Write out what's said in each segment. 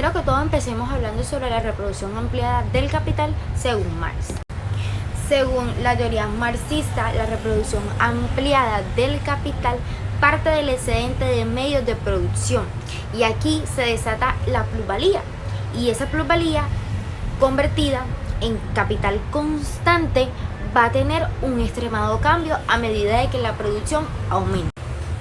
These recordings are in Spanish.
Primero que todo empecemos hablando sobre la reproducción ampliada del capital según Marx. Según la teoría marxista, la reproducción ampliada del capital parte del excedente de medios de producción y aquí se desata la plusvalía y esa plusvalía convertida en capital constante va a tener un extremado cambio a medida de que la producción aumenta.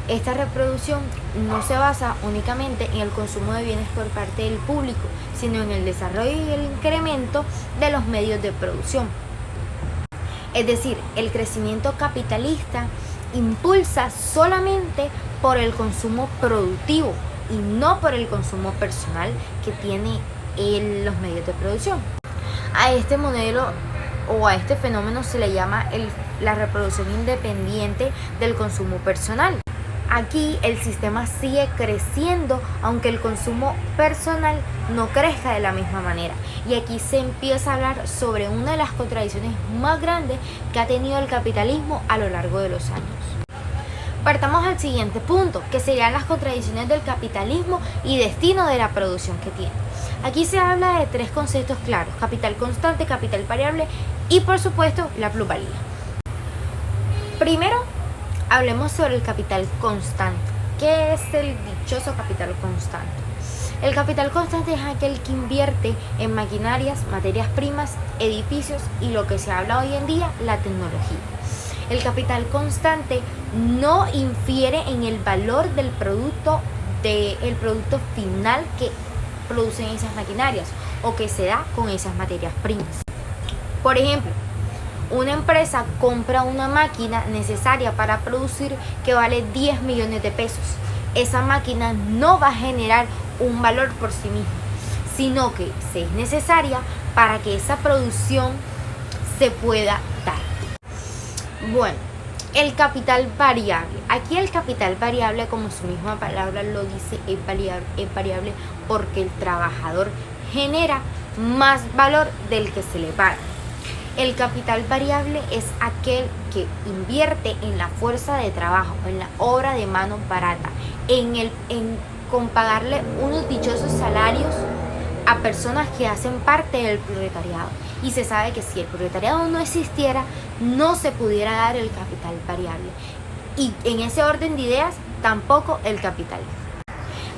Esta reproducción no se basa únicamente en el consumo de bienes por parte del público, sino en el desarrollo y el incremento de los medios de producción. Es decir, el crecimiento capitalista impulsa solamente por el consumo productivo y no por el consumo personal que tiene los medios de producción. A este modelo o a este fenómeno se le llama la reproducción independiente del consumo personal. Aquí el sistema sigue creciendo aunque el consumo personal no crezca de la misma manera. Y aquí se empieza a hablar sobre una de las contradicciones más grandes que ha tenido el capitalismo a lo largo de los años. Partamos al siguiente punto, que serían las contradicciones del capitalismo y destino de la producción que tiene. Aquí se habla de tres conceptos claros: capital constante, capital variable y por supuesto la plusvalía. Primero, hablemos sobre el capital constante. ¿Qué es el dichoso capital constante? El capital constante es aquel que invierte en maquinarias, materias primas, edificios y lo que se habla hoy en día, la tecnología. El capital constante no infiere en el valor del producto final que producen esas maquinarias o que se da con esas materias primas. Por ejemplo, una empresa compra una máquina necesaria para producir que vale 10 millones de pesos. Esa máquina no va a generar un valor por sí misma, sino que es necesaria para que esa producción se pueda dar. Bueno, el capital variable. Aquí el capital variable, como su misma palabra lo dice, es variable porque el trabajador genera más valor del que se le paga. El capital variable es aquel que invierte en la fuerza de trabajo, en la obra de mano barata, con pagarle unos dichosos salarios a personas que hacen parte del proletariado. Y se sabe que si el proletariado no existiera, no se pudiera dar el capital variable. Y en ese orden de ideas, tampoco el capital.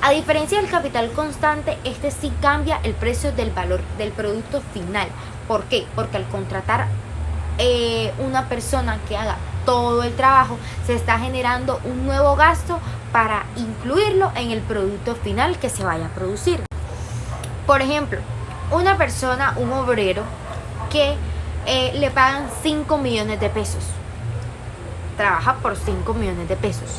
A diferencia del capital constante, este sí cambia el precio del valor del producto final. ¿Por qué? Porque al contratar una persona que haga todo el trabajo, se está generando un nuevo gasto para incluirlo en el producto final que se vaya a producir. Por ejemplo, una persona, un obrero, que le pagan 5 millones de pesos. Trabaja por 5 millones de pesos.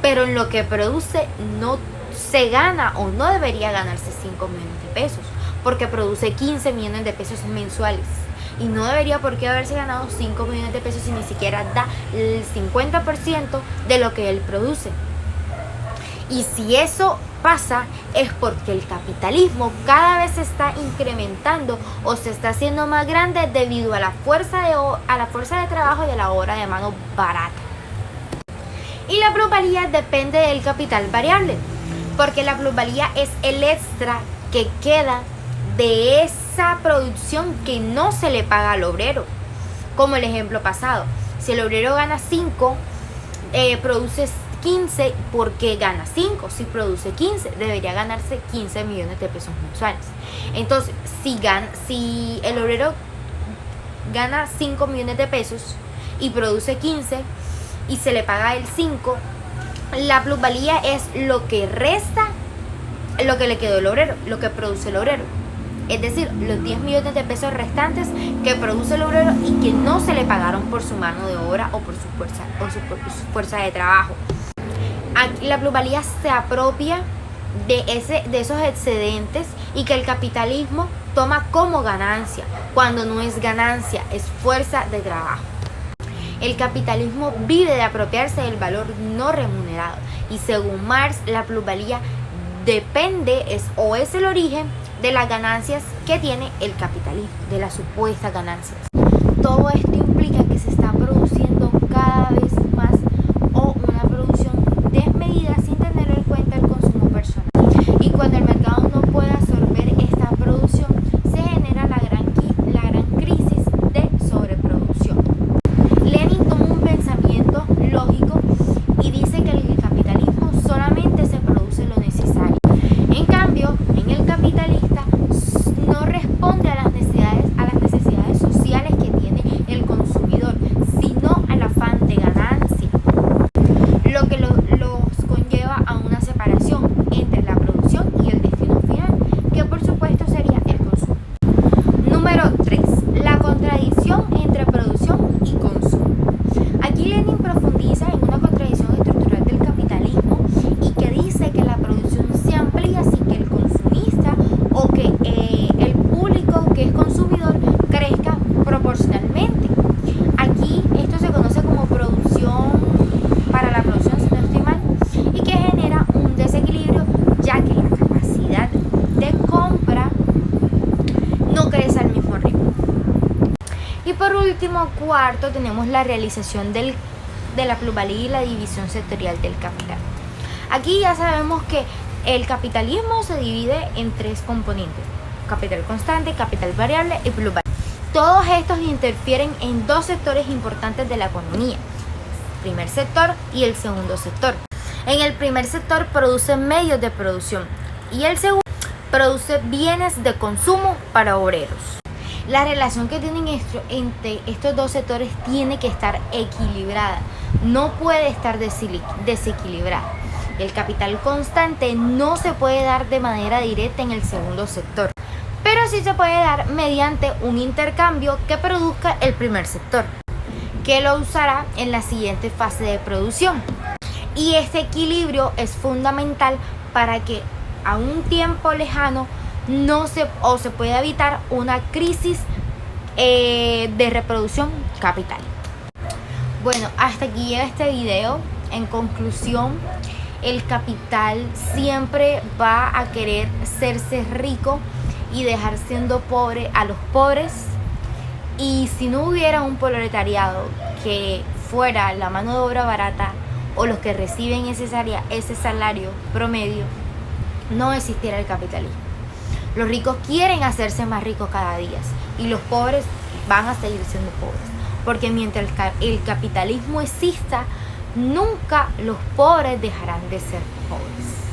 Pero en lo que produce no se gana o no debería ganarse 5 millones de pesos. Porque produce 15 millones de pesos mensuales. Y no debería por qué haberse ganado 5 millones de pesos si ni siquiera da el 50% de lo que él produce. Y si eso pasa es porque el capitalismo cada vez se está incrementando o se está haciendo más grande debido a la fuerza de trabajo y a la obra de mano barata. Y la plusvalía depende del capital variable, porque la plusvalía es el extra que queda de esa producción que no se le paga al obrero. Como el ejemplo pasado, si el obrero gana 5, produce 15 porque gana 5. Si produce 15, debería ganarse 15 millones de pesos mensuales. Entonces, si el obrero gana 5 millones de pesos y produce 15 y se le paga el 5, la plusvalía es lo que resta, lo que le quedó el obrero, lo que produce el obrero. Es decir, los 10 millones de pesos restantes que produce el obrero y que no se le pagaron por su mano de obra o por su fuerza de trabajo. Aquí la plusvalía se apropia de esos excedentes y que el capitalismo toma como ganancia, cuando no es ganancia, es fuerza de trabajo. El capitalismo vive de apropiarse del valor no remunerado y según Marx la plusvalía es el origen de las ganancias que tiene el capitalismo, de las supuestas ganancias. Todo esto implica que se está produciendo cada vez más o una producción desmedida sin tener en cuenta el consumo personal. Y cuando el mercado no puede absorber por último, cuarto, tenemos la realización de la plusvalía y la división sectorial del capital. Aquí ya sabemos que el capitalismo se divide en tres componentes: capital constante, capital variable y plusvalía. Todos estos interfieren en dos sectores importantes de la economía: el primer sector y el segundo sector. En el primer sector produce medios de producción y el segundo produce bienes de consumo para obreros. La relación que tienen entre estos dos sectores tiene que estar equilibrada, no puede estar desequilibrada. El capital constante no se puede dar de manera directa en el segundo sector, pero sí se puede dar mediante un intercambio que produzca el primer sector, que lo usará en la siguiente fase de producción. Y este equilibrio es fundamental para que a un tiempo lejano se pueda evitar una crisis de reproducción capital. Bueno, hasta aquí llega este video. En conclusión, el capital siempre va a querer hacerse rico y dejar siendo pobre a los pobres. Y si no hubiera un proletariado que fuera la mano de obra barata o los que reciben ese salario promedio, no existiera el capitalismo. Los ricos quieren hacerse más ricos cada día y los pobres van a seguir siendo pobres, porque mientras el capitalismo exista, nunca los pobres dejarán de ser pobres.